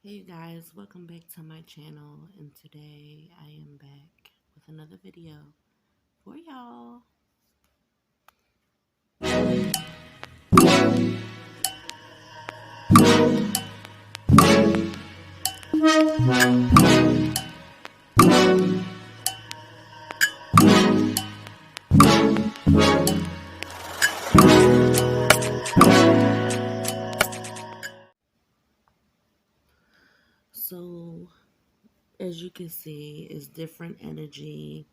Hey you guys, welcome back to my channel, and today I am back with another video for y'all. So as you can see, it's different energy,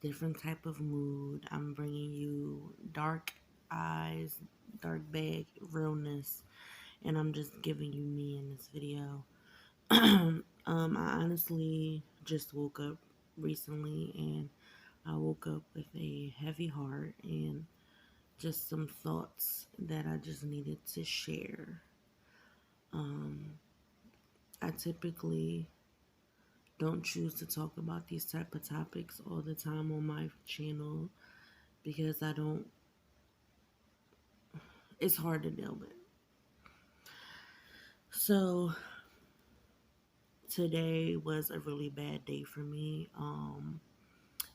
different type of mood. I'm bringing you dark eyes, dark bag, realness, and I'm just giving you me in this video. I honestly just woke up recently, and I woke up with a heavy heart and just some thoughts that I just needed to share. Um, I typically don't choose to talk about these type of topics all the time on my channel because it's hard to deal with. So today was a really bad day for me.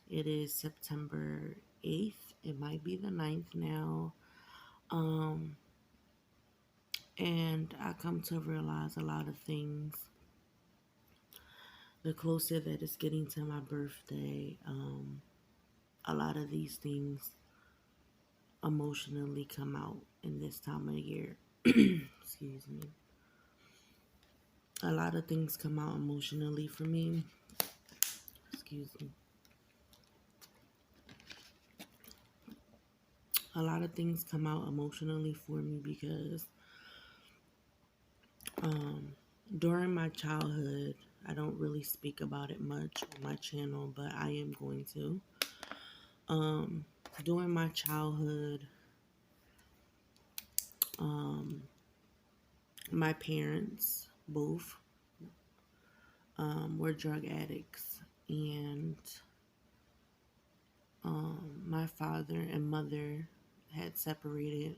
It is September 8th. It might be the 9th now. Um, and I come to realize a lot of things the closer that it's getting to my birthday. A lot of these things emotionally come out in this time of year. Excuse me. A lot of things come out emotionally for me. Excuse me. A lot of things come out emotionally for me because um, during my childhood, I don't really speak about it much on my channel, but I am going to. Um, During my childhood, um, my parents both were drug addicts, and my father and mother had separated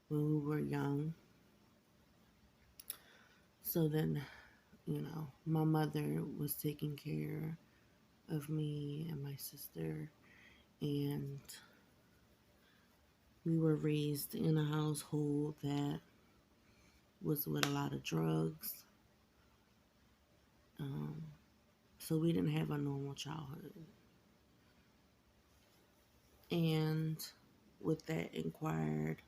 when we were young. So then, my mother was taking care of me and my sister, and we were raised in a household that was with a lot of drugs. Um, so we didn't have a normal childhood. And with that inquired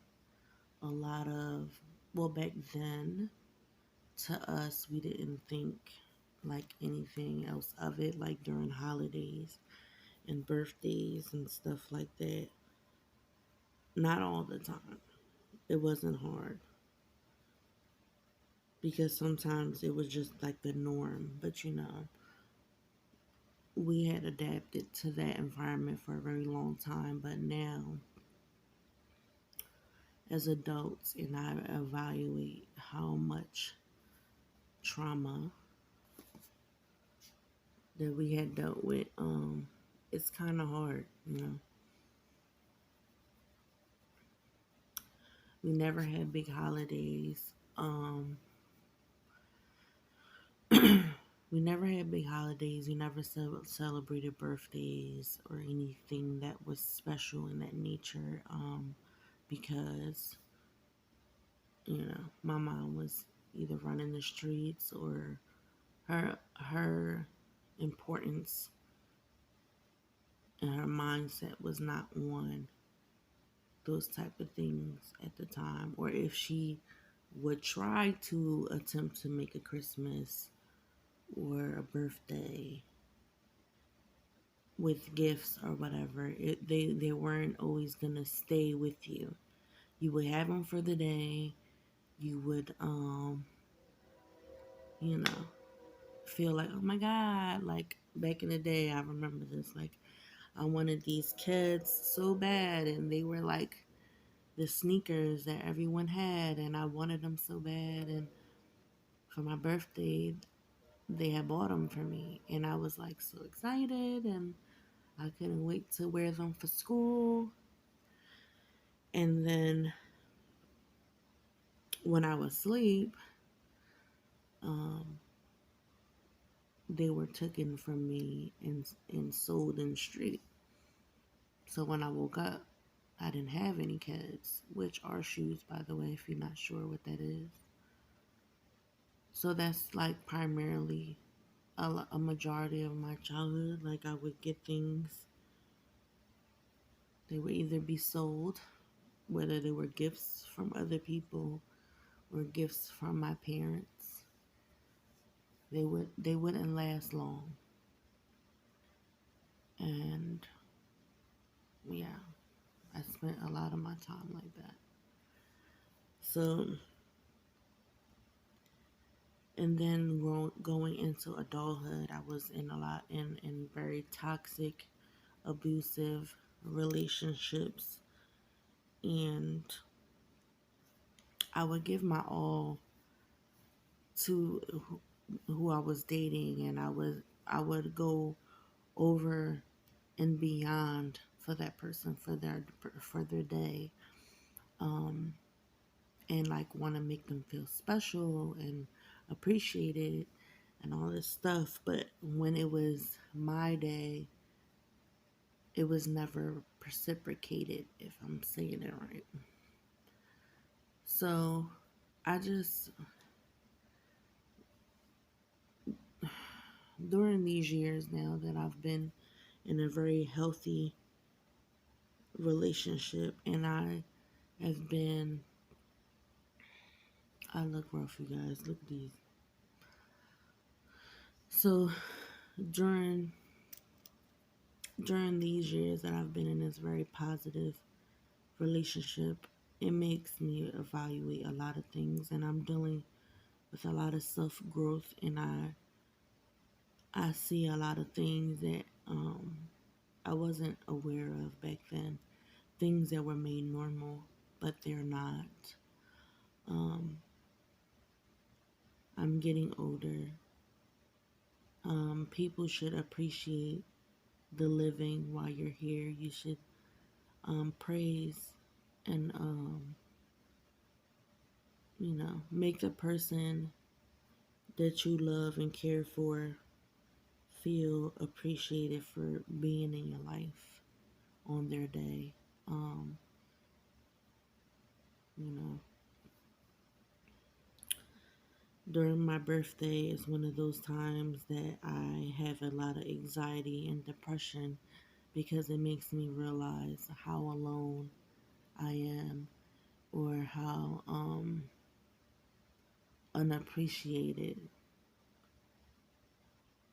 a lot of, well, back then, to us, we didn't think like anything else of it, like during holidays and birthdays and stuff like that. Not all the time. It wasn't hard because sometimes it was just like the norm. But we had adapted to that environment for a very long time. But now, as adults, and I evaluate how much trauma that we had dealt with, it's kind of hard. We never had big holidays. We never had big holidays. We never celebrated birthdays or anything that was special in that nature. Because my mom was either running the streets, or her importance and her mindset was not on those type of things at the time. Or if she would try to attempt to make a Christmas or a birthday with gifts or whatever, they weren't always gonna stay with you. You would have them for the day. You would you know feel like, oh my god, like back in the day, I remember this, like I wanted these kids so bad, and they were like the sneakers that everyone had, and I wanted them so bad, and for my birthday they had bought them for me, and I was like so excited, and I couldn't wait to wear them for school. And then when I was asleep, um, they were taken from me and sold in the street. So when I woke up, I didn't have any kids, which are shoes, by the way, if you're not sure what that is. So that's like primarily a majority of my childhood. Like I would get things, they would either be sold, whether they were gifts from other people or gifts from my parents. They wouldn't last long. And yeah, I spent a lot of my time like that. So, and then going into adulthood, I was in a lot in very toxic, abusive relationships, and I would give my all to who I was dating, and I would go over and beyond for that person for their day, um, and like want to make them feel special and appreciated and all this stuff. But when it was my day, it was never reciprocated, if I'm saying it right. So I just, during these years now that I've been in a very healthy relationship, and I have been, I look rough, you guys. Look at these. So during during these years that I've been in this very positive relationship, it makes me evaluate a lot of things, and I'm dealing with a lot of self growth, and I see a lot of things that I wasn't aware of back then, things that were made normal, but they're not. Um, I'm getting older. People should appreciate the living while you're here. You should praise and make the person that you love and care for feel appreciated for being in your life on their day. Um, you know, during my birthday is one of those times that I have a lot of anxiety and depression because it makes me realize how alone I am, or how unappreciated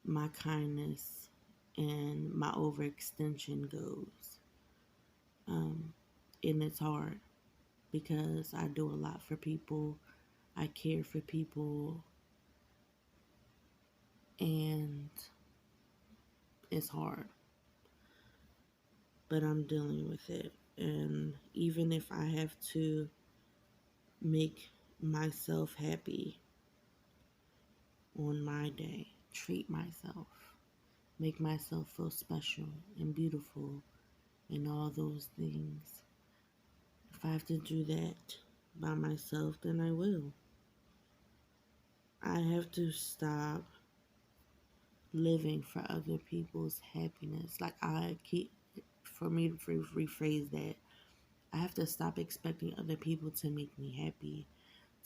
my kindness and my overextension goes. Um, and it's hard because I do a lot for people, I care for people, and it's hard. But I'm dealing with it. And even if I have to make myself happy on my day, treat myself, make myself feel special and beautiful, and all those things, if I have to do that by myself, then I will. I have to stop living for other people's happiness. Like, for me to rephrase that, I have to stop expecting other people to make me happy,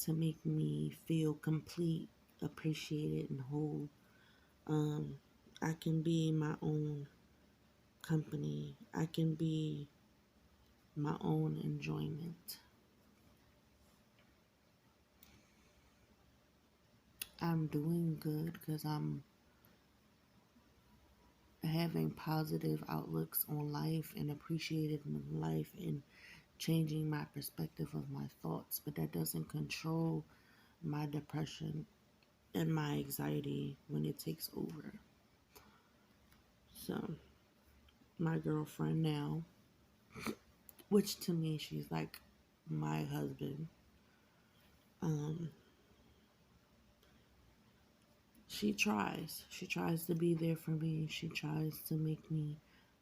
to make me feel complete, appreciated, and whole. Um, I can be my own company. I can be my own enjoyment. I'm doing good because I'm having positive outlooks on life and appreciating life and changing my perspective of my thoughts, but that doesn't control my depression and my anxiety when it takes over. So, my girlfriend now, which to me, she's like my husband, um, she tries. She tries to be there for me. She tries to make me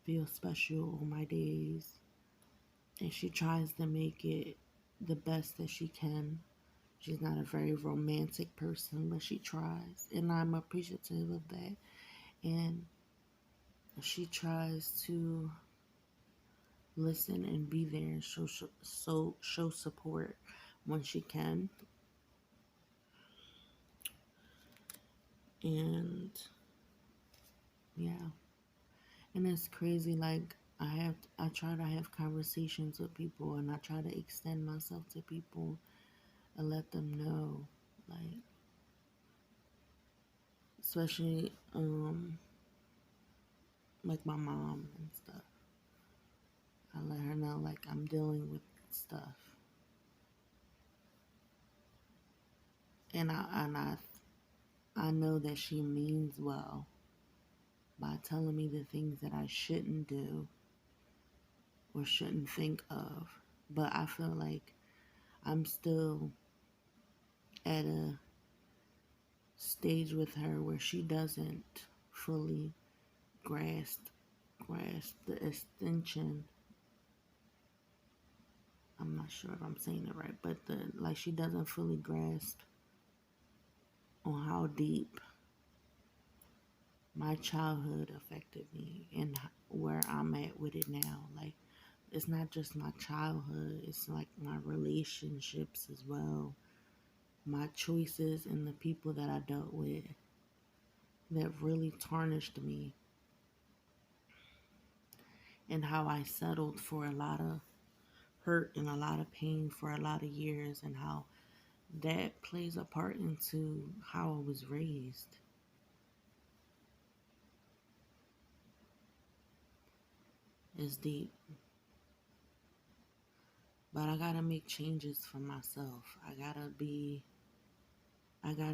feel special on my days. And she tries to make it the best that she can. She's not a very romantic person, but she tries, and I'm appreciative of that. And she tries to listen and be there and show support when she can. And yeah, and it's crazy. Like I try to have conversations with people, and I try to extend myself to people and let them know, like, especially like my mom and stuff. I let her know like I'm dealing with stuff, and I know that she means well by telling me the things that I shouldn't do or shouldn't think of. But I feel like I'm still at a stage with her where she doesn't fully grasp the extension. I'm not sure if I'm saying it right, but the like she doesn't fully grasp on how deep my childhood affected me and where I'm at with it now. Like it's not just my childhood, it's like my relationships as well, my choices and the people that I dealt with that really tarnished me, and how I settled for a lot of hurt and a lot of pain for a lot of years, and how that plays a part into how I was raised. It's deep, but I gotta make changes for myself. I gotta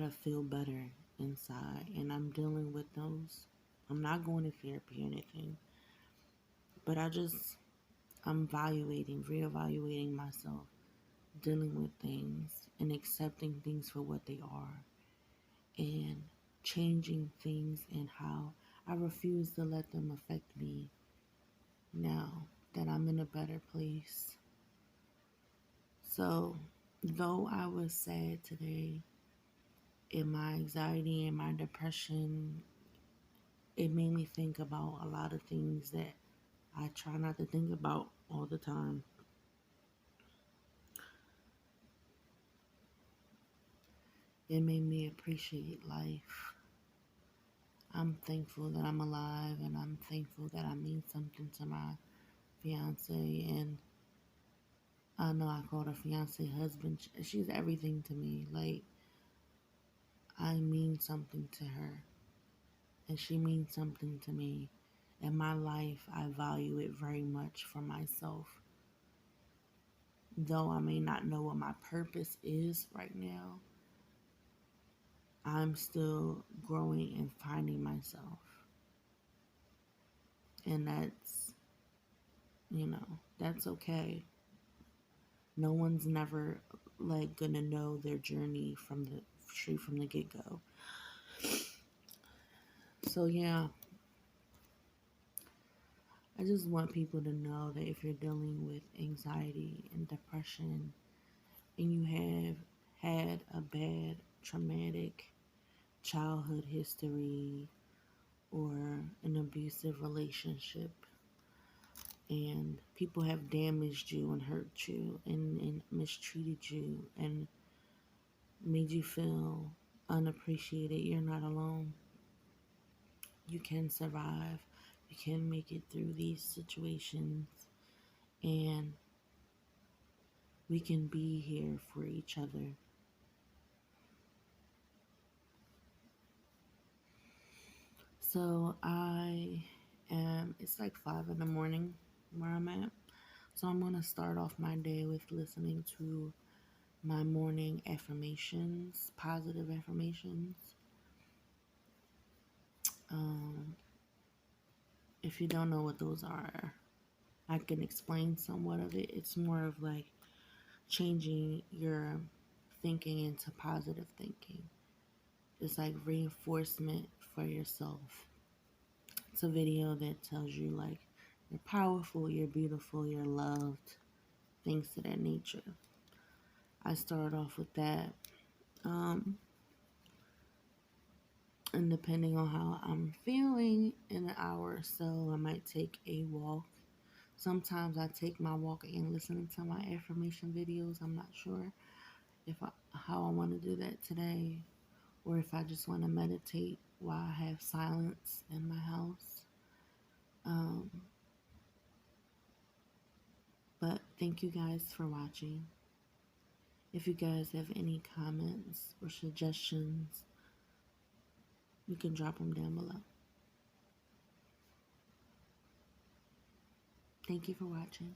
feel better inside, and I'm dealing with those. I'm not going to therapy or anything, but I'm reevaluating myself, dealing with things, and accepting things for what they are, and changing things and how I refuse to let them affect me now that I'm in a better place. So, though I was sad today, in my anxiety and my depression, it made me think about a lot of things that I try not to think about all the time. It made me appreciate life. I'm thankful that I'm alive, and I'm thankful that I mean something to my fiance. And I know I called her fiance husband. She's everything to me. Like, I mean something to her, and she means something to me. In my life, I value it very much for myself. Though I may not know what my purpose is right now, I'm still growing and finding myself. And that's okay. No one's never like gonna know their journey from the straight from the get go. So yeah, I just want people to know that if you're dealing with anxiety and depression and you have had a bad traumatic childhood history or an abusive relationship, and people have damaged you and hurt you and mistreated you and made you feel unappreciated, you're not alone. You can survive. You can make it through these situations, and we can be here for each other. So it's like 5 in the morning where I'm at. So I'm going to start off my day with listening to my morning affirmations, positive affirmations. Um, if you don't know what those are, I can explain somewhat of it. It's more of like changing your thinking into positive thinking. It's like reinforcement for yourself. It's a video that tells you like you're powerful, you're beautiful, you're loved, things to that nature. I start off with that. Um, and depending on how I'm feeling in an hour or so, I might take a walk. Sometimes I take my walk and listen to my affirmation videos. I'm not sure how I want to do that today, or if I just want to meditate while I have silence in my house. Um, but thank you guys for watching. If you guys have any comments or suggestions, you can drop them down below. Thank you for watching.